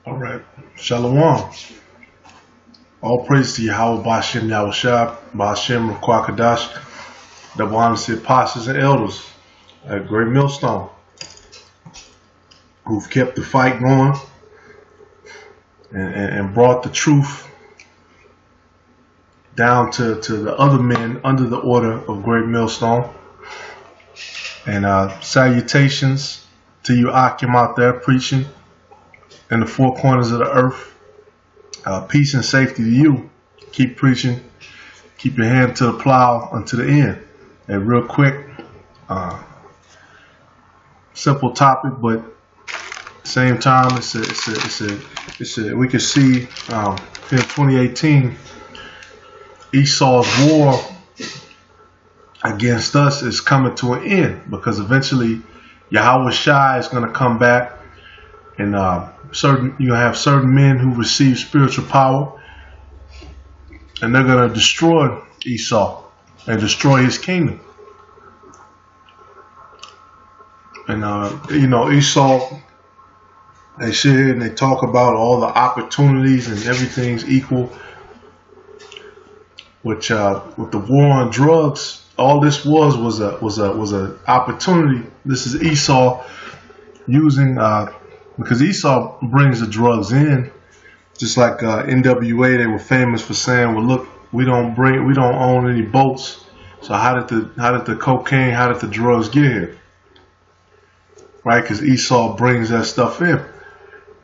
All right. Shalom. All praise to Yahweh Ba'Shem Yahushua, Ba'Shem Rakwakadash, the honest apostles and elders at Great Millstone, who've kept the fight going and brought the truth down to the other men under the order of Great Millstone. And salutations to you Akim out there preaching in the four corners of the earth. Peace and safety to you. Keep preaching. Keep your hand to the plow until the end. And real quick, simple topic, but at the same time, we can see in 2018, Esau's war against us is coming to an end, because eventually Yahweh Shai is going to come back, and you have certain men who receive spiritual power, and they're going to destroy Esau and destroy his kingdom. And Esau, they sit here and they talk about all the opportunities and everything's equal. Which with the war on drugs, all this was a opportunity. This is Esau using because Esau brings the drugs in, just like NWA. They were famous for saying, "Well, look, we don't own any boats. So how did the cocaine, how did the drugs get here?" Right? Because Esau brings that stuff in.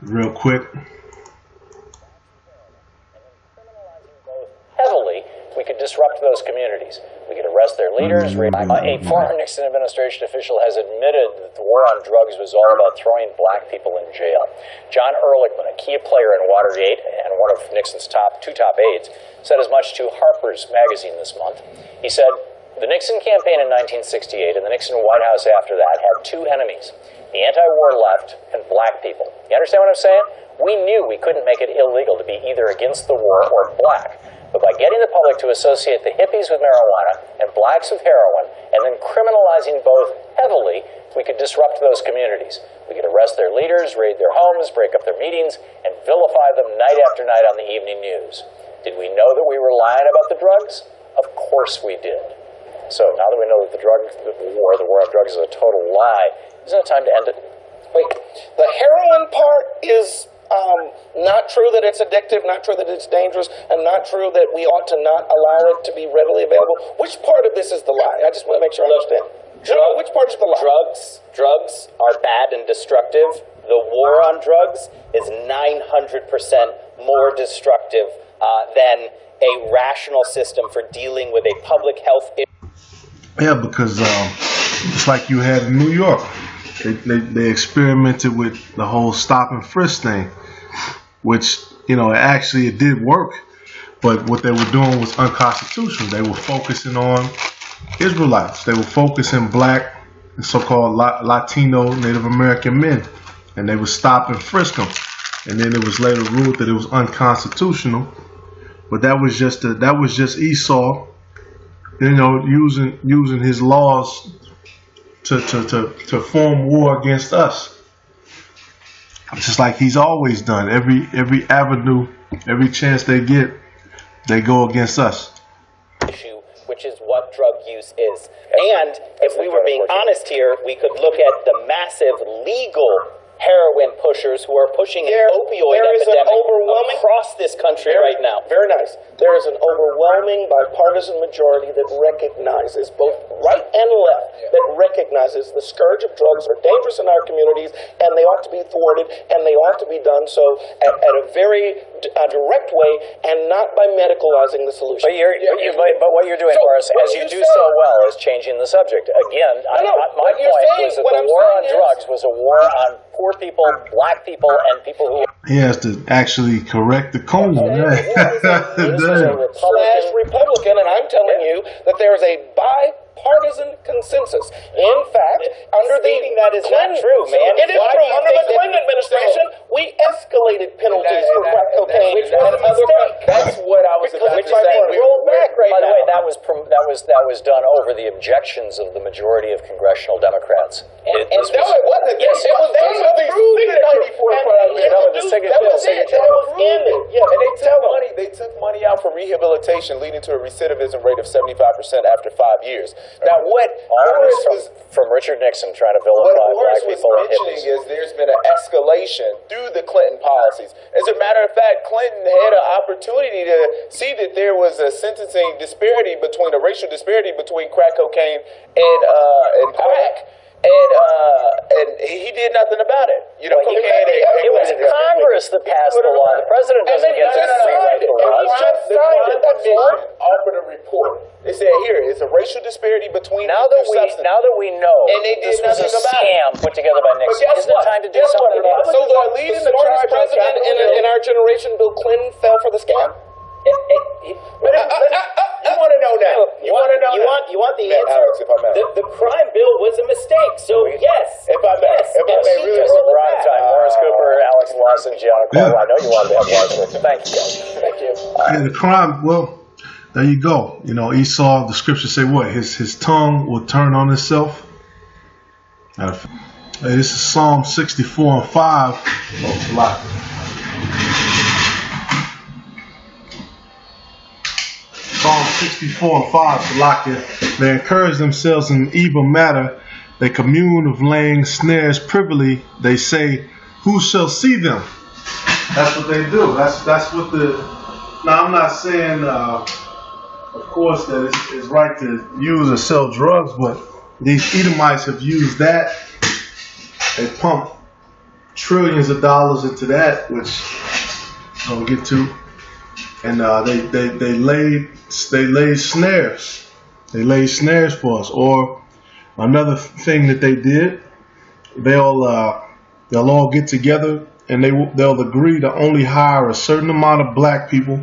Real quick. Heavily, we could disrupt those communities. We could arrest their leaders. A former Nixon administration official has admitted that the war on drugs was all about throwing black people in jail. John Ehrlichman, a key player in Watergate and one of Nixon's two top aides, said as much to Harper's Magazine this month. He said, "The Nixon campaign in 1968 and the Nixon White House after that had two enemies, the anti-war left and black people." You understand what I'm saying? We knew we couldn't make it illegal to be either against the war or black. But by getting the public to associate the hippies with marijuana and blacks with heroin, and then criminalizing both heavily, we could disrupt those communities. We could arrest their leaders, raid their homes, break up their meetings, and vilify them night after night on the evening news. Did we know that we were lying about the drugs? Of course we did. So now that we know that the war on drugs is a total lie, isn't it time to end it? Wait, the heroin part is not true that it's addictive, not true that it's dangerous, and not true that we ought to not allow it to be readily available. Which part of this is the lie? I just want to make sure I understand. Which part is the lie? Drugs are bad and destructive. The war on drugs is 900% more destructive than a rational system for dealing with a public health issue. Yeah, because it's like you had in New York. They experimented with the whole stop and frisk thing, which, it did work, but what they were doing was unconstitutional. They were focusing on Israelites. They were focusing black and so-called Latino Native American men, and they would stop and frisk them. And then it was later ruled that it was unconstitutional, but that was just Esau, using his laws to form war against us. Just like he's always done. Every avenue, every chance they get, they go against us. Which is what drug use is. And if we were being honest here, we could look at the massive legal heroin pushers who are pushing an opioid epidemic across this country right now. Very nice. There is an overwhelming bipartisan majority that recognizes, both right and left, that recognizes the scourge of drugs are dangerous in our communities, and they ought to be thwarted, and they ought to be done so at a very direct way, and not by medicalizing the solution. But what you're doing, Horace, as you do so well, is changing the subject. Again, my point was that the war on drugs was a war on poor people, black people, and people who... He has to actually correct the cone. Republican, and I'm telling you that there is a bipartisan consensus. In fact, under the that is not true, man. It is true. Under the Clinton administration, we escalated penalties for crack cocaine and other. That's what I was about to say. Rolled back right By the now. way, that was done over the objections of the majority of congressional Democrats. No, it wasn't. Yes, it was done with the approved in 94. That was for rehabilitation, leading to a recidivism rate of 75% after 5 years. Now, what Horace was from Richard Nixon trying to vilify black people and mentioning hippies. is there's been an escalation through the Clinton policies. As a matter of fact, Clinton had an opportunity to see that there was a sentencing disparity between a racial disparity between crack cocaine and crack. And he did nothing about it. You know, it was Congress that passed the law. The president doesn't get to rewrite the law. The crime commission offered a report. They said, here, it's a racial disparity between now that we know and they did this was a scam put together by Nixon. But guess Isn't what? it time to do something about it? So the leading the smartest president in our generation, Bill Clinton, fell for the scam. you want to know now. You want to know now. You want the Man, answer? Alex, if I may. The crime bill was a mistake. So yes. If I may, really Right time. Morris Cooper, Alex Lawson, Gianna Cole. I know you wanted to have Lawson. Thank you, guys. Thank you. Yeah, the crime, well, there you go. You know, Esau, the scriptures say what? His tongue will turn on itself. Hey, this is Psalm 64 and 5. Oh, a lot. Psalm 64 and 5, Salakia. They encourage themselves in evil matter. They commune of laying snares privily. They say, who shall see them? That's what they do. That's what the... Now, I'm not saying, of course, that it's right to use or sell drugs, but these Edomites have used that. They pump trillions of dollars into that, which I'm gonna get to. And they lay snares. They lay snares for us. Or another thing that they did, they'll all get together and they'll agree to only hire a certain amount of black people,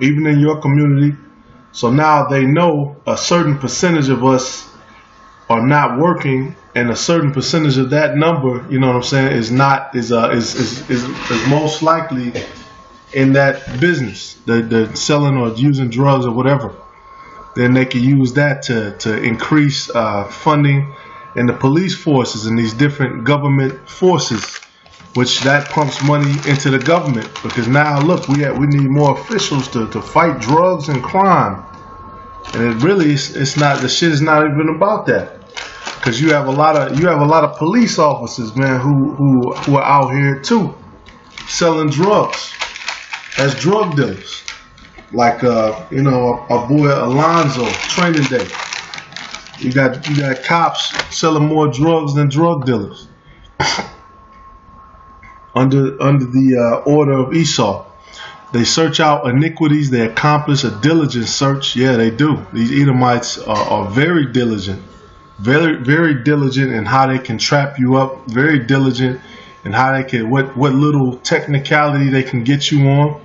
even in your community. So now they know a certain percentage of us are not working, and a certain percentage of that number, you know what I'm saying, is most likely in that business. They're selling or using drugs or whatever. Then they can use that to increase funding in the police forces and these different government forces, which that pumps money into the government. Because now look, we need more officials to fight drugs and crime. And it really it's not, the shit is not even about that. Because you have a lot of police officers, man, who are out here too, selling drugs as drug dealers. Like our boy Alonzo, Training Day. You got cops selling more drugs than drug dealers. under the order of Esau. They search out iniquities, they accomplish a diligent search. Yeah, they do. These Edomites are very diligent. Very, very diligent in how they can trap you up. Very diligent in how they can, what little technicality they can get you on.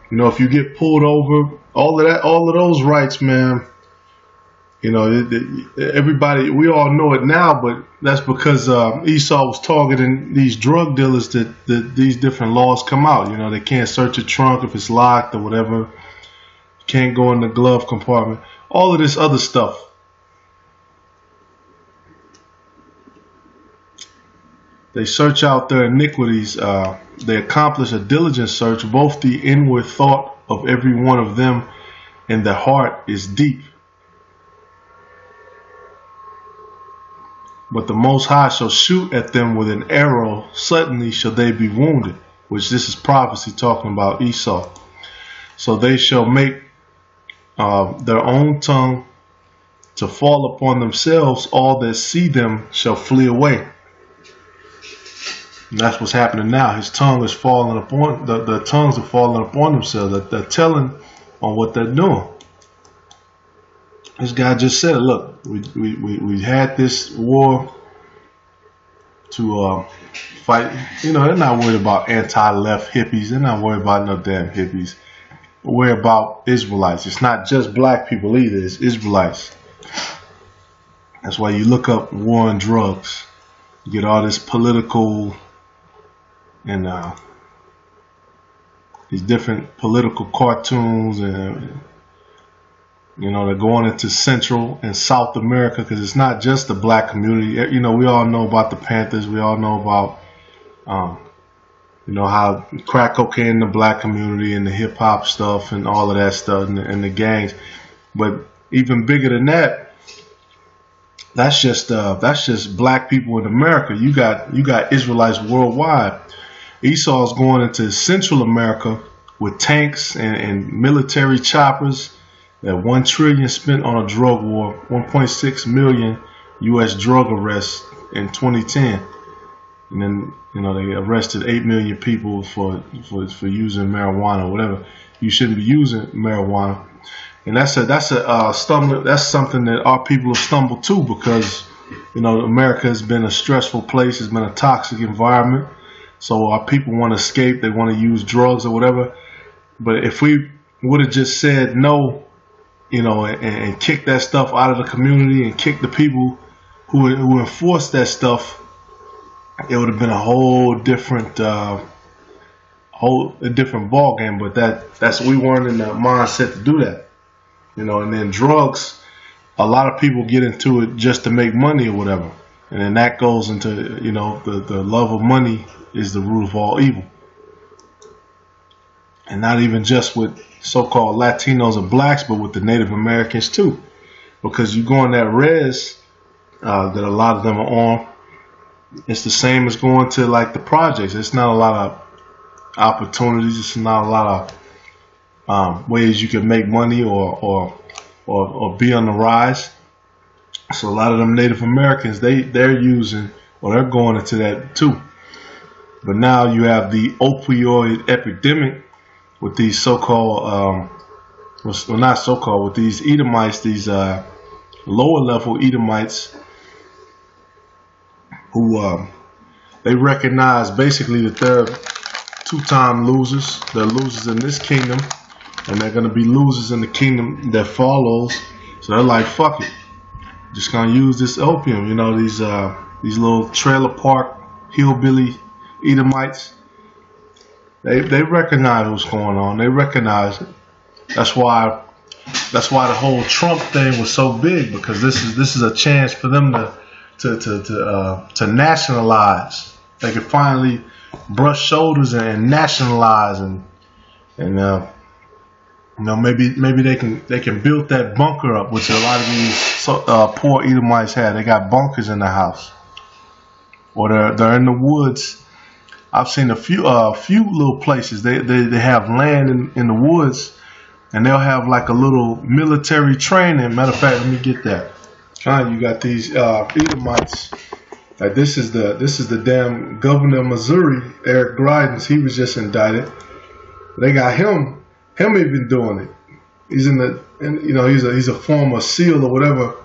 You know, if you get pulled over, all of those rights, man. You know, everybody, we all know it now, but that's because Esau was targeting these drug dealers that these different laws come out. You know, they can't search a trunk if it's locked or whatever. Can't go in the glove compartment. All of this other stuff. They search out their iniquities. They accomplish a diligent search. Both the inward thought of every one of them and the heart is deep. But the Most High shall shoot at them with an arrow. Suddenly shall they be wounded. Which this is prophecy talking about Esau. So they shall make their own tongue to fall upon themselves. All that see them shall flee away. And that's what's happening now. His tongue is falling upon, the tongues are falling upon themselves. They're telling on what they're doing. This guy just said, look, we had this war to fight. You know, they're not worried about anti-left hippies. They're not worried about no damn hippies. They're worried about Israelites. It's not just black people either. It's Israelites. That's why you look up war on drugs. You get all this political and these different political cartoons, and you know, they're going into Central and South America, because it's not just the black community. You know, we all know about the Panthers. We all know about You know how crack cocaine in the black community and the hip hop stuff and all of that stuff and the gangs. But even bigger than that, that's just black people in America. You got Israelites worldwide. Esau is going into Central America with tanks and military choppers. That $1 trillion spent on a drug war, 1.6 million U.S. drug arrests in 2010. And then, you know, they arrested 8 million people for using marijuana or whatever. You shouldn't be using marijuana. And that's something that our people have stumbled to, because, you know, America has been a stressful place. It's been a toxic environment. So our people want to escape. They want to use drugs or whatever. But if we would have just said no, you know, and kick that stuff out of the community and kick the people who enforce that stuff, it would have been a whole different different ball game. But that's we weren't in the mindset to do that, you know. And then drugs, a lot of people get into it just to make money or whatever, and then that goes into, you know, the love of money is the root of all evil. And not even just with so-called Latinos and blacks, but with the Native Americans too, because you go on that res that a lot of them are on. It's the same as going to like the projects. It's not a lot of opportunities. It's not a lot of ways you can make money or be on the rise. So a lot of them Native Americans, they're using, or they're going into that too. But now you have the opioid epidemic with these so-called, well, not so-called, with these Edomites, these lower level Edomites, who they recognize basically that they're two-time losers. They're losers in this kingdom, and they're going to be losers in the kingdom that follows. So they're like, fuck it, just going to use this opium. You know, these little trailer park hillbilly Edomites. They recognize what's going on. They recognize it. That's why the whole Trump thing was so big, because this is a chance for them to nationalize. They can finally brush shoulders and nationalize, and you know, maybe they can build that bunker up, which a lot of these poor Edomites had. They got bunkers in the house, or they're in the woods. I've seen a few little places. They have land in the woods, and they'll have like a little military training. Matter of fact, let me get that. You got these Edomites. Like this is the damn governor of Missouri, Eric Greitens. He was just indicted. They got him even doing it. He's he's a former SEAL or whatever,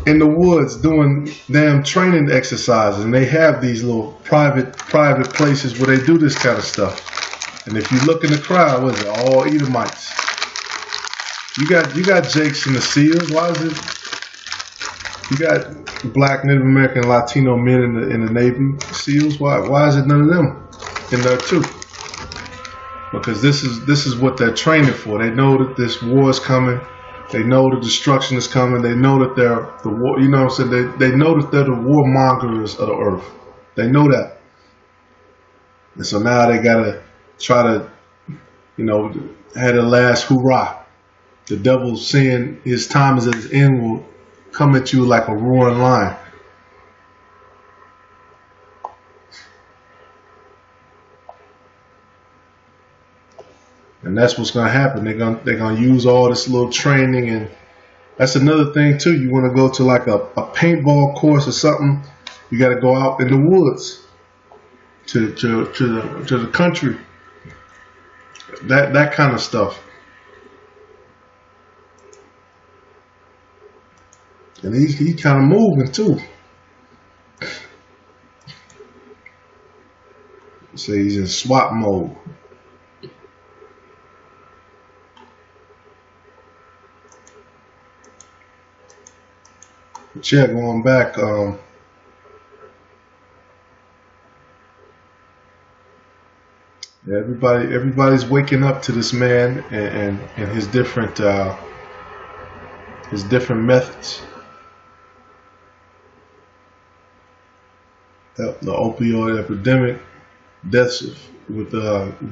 in the woods doing damn training exercises, and they have these little private places where they do this kind of stuff. And if you look in the crowd, what is it? All Edomites. You got Jakes and the SEALs. Why is it? You got black, Native American, Latino men in the Navy SEALs. Why is it none of them in there too? Because this is what they're training for. They know that this war is coming. They know the destruction is coming. They know that they're the war. You know what I'm saying? They know that they're the warmongers of the earth. They know that. And so now they gotta try to, you know, have the last hurrah. The devil, seeing his time is at his end, will come at you like a roaring lion. And that's what's gonna happen. They're gonna use all this little training, and that's another thing too. You want to go to like a paintball course or something, you got to go out in the woods to the country. That kind of stuff. And he kind of moving too. So he's in SWAT mode. But yeah, going back, everybody's waking up to this man and his different methods. The opioid epidemic Deaths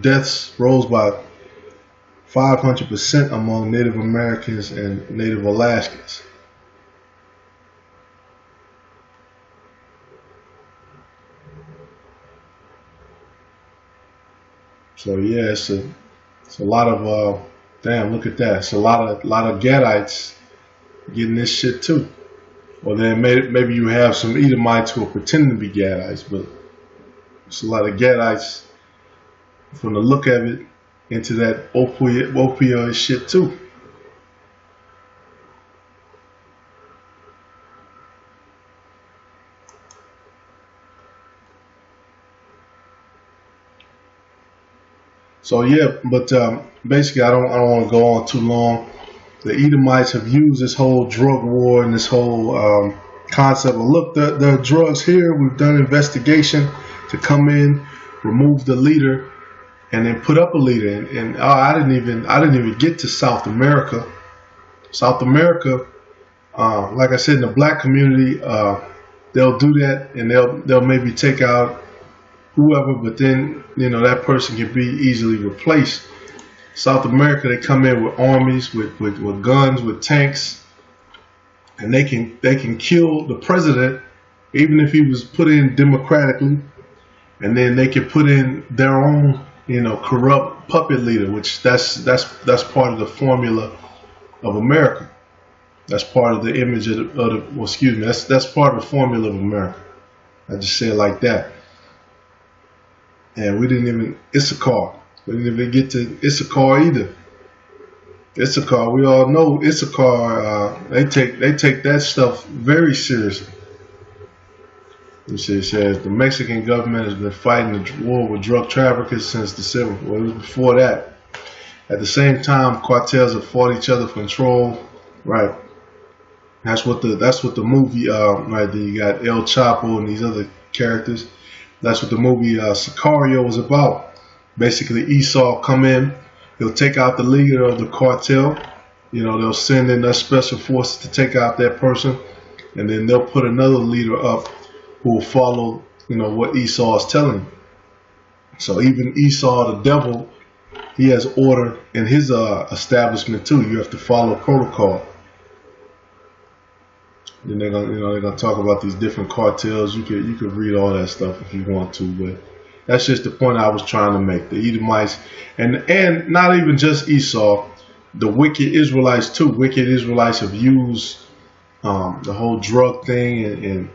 deaths rose by 500% among Native Americans and Native Alaskans. So yeah, it's a lot of damn. Look at that. It's a lot of Gadites getting this shit too. Or then maybe you have some Edomites who are pretending to be Gadites, but it's a lot of Gadites from the look of it into that opioid shit too. So yeah, but basically, I don't want to go on too long. The Edomites have used this whole drug war and this whole concept of, look, the drugs here. We've done investigation to come in, remove the leader, and then put up a leader. And I didn't even get to South America. South America, like I said, in the black community, they'll do that, and they'll maybe take out whoever, but then that person can be easily replaced. South America, they come in with armies, with guns, with tanks, and they can kill the president, even if he was put in democratically, and then they can put in their own corrupt puppet leader, which that's part of the formula of America. That's part of the image of that's part of the formula of America. I just say it like that. And we didn't even Issachar. We didn't even get to Issachar either. Issachar, we all know Issachar. They take that stuff very seriously. It says the Mexican government has been fighting the war with drug traffickers since the Civil War. It was before that. At the same time, cartels have fought each other for control. Right. That's what the movie. Right. Then you got El Chapo and these other characters. That's what the movie Sicario was about. Basically, Esau come in, he'll take out the leader of the cartel. They'll send in their special forces to take out that person, and then they'll put another leader up who will follow, what Esau is telling him. So even Esau, the devil, he has order in his establishment too. You have to follow protocol. Then they're gonna talk about these different cartels. You could read all that stuff if you want to, but that's just the point I was trying to make. The Edomites, and not even just Esau, the wicked Israelites too. Wicked Israelites have used the whole drug thing and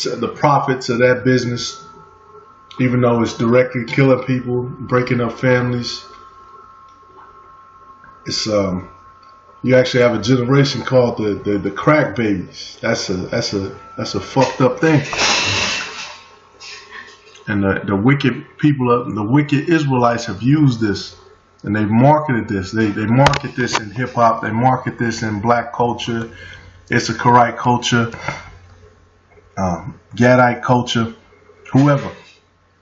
the profits of that business, even though it's directly killing people, breaking up families. It's you actually have a generation called the crack babies. That's a fucked up thing. And the wicked people, the wicked Israelites have used this, and they've marketed this. They market this in hip hop. They market this in black culture, Issacharite culture, Gadite culture, whoever,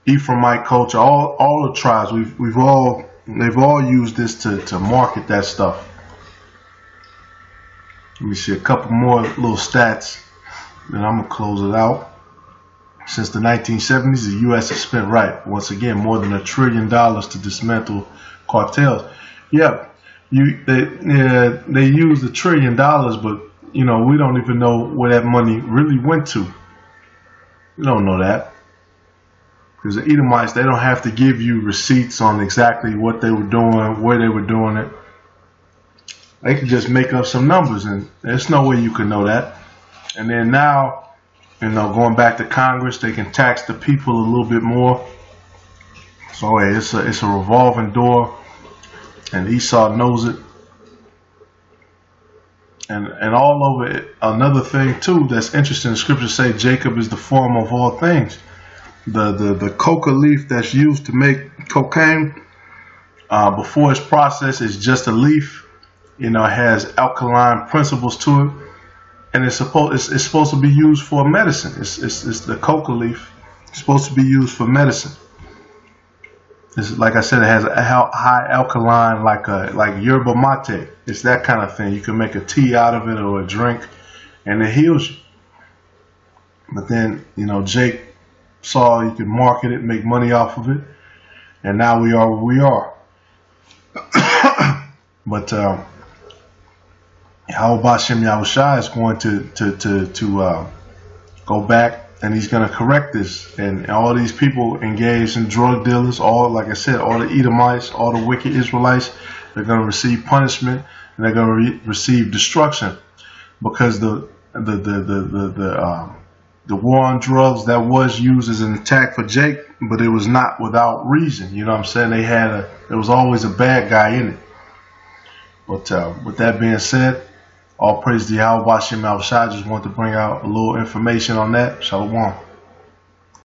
Ephraimite culture, all the tribes. They've all used this to market that stuff. Let me see a couple more little stats, then I'm gonna close it out. Since the 1970s, the U.S. has spent, once again, more than $1 trillion to dismantle cartels. Yeah, they use $1 trillion, but we don't even know where that money really went to. We don't know that. Because the Edomites, they don't have to give you receipts on exactly what they were doing, where they were doing it. They can just make up some numbers, and there's no way you can know that. And then now, going back to Congress, they can tax the people a little bit more. So hey, it's a revolving door, and Esau knows it. And all over it, another thing too that's interesting, the scriptures say Jacob is the former of all things. The coca leaf that's used to make cocaine, before it's processed, is just a leaf. It has alkaline principles to it, and it's supposed to be used for medicine. It's the coca leaf. It's supposed to be used for medicine. It's, like I said, it has a high alkaline, like yerba mate. It's that kind of thing. You can make a tea out of it or a drink, and it heals you. But then Jake saw you could market it, make money off of it, and now we are where we are. But Yahweh Bashem Yahushua is going to go back, and he's going to correct this. And all these people engaged in drug dealers, all, like I said, all the Edomites, all the wicked Israelites, they're going to receive punishment, and they're going to receive destruction, because the war on drugs, that was used as an attack for Jake, but it was not without reason. You know what I'm saying? There was always a bad guy in it. But with that being said, all praise to Yahweh Bashem Yahushua. I just want to bring out a little information on that. Shalom.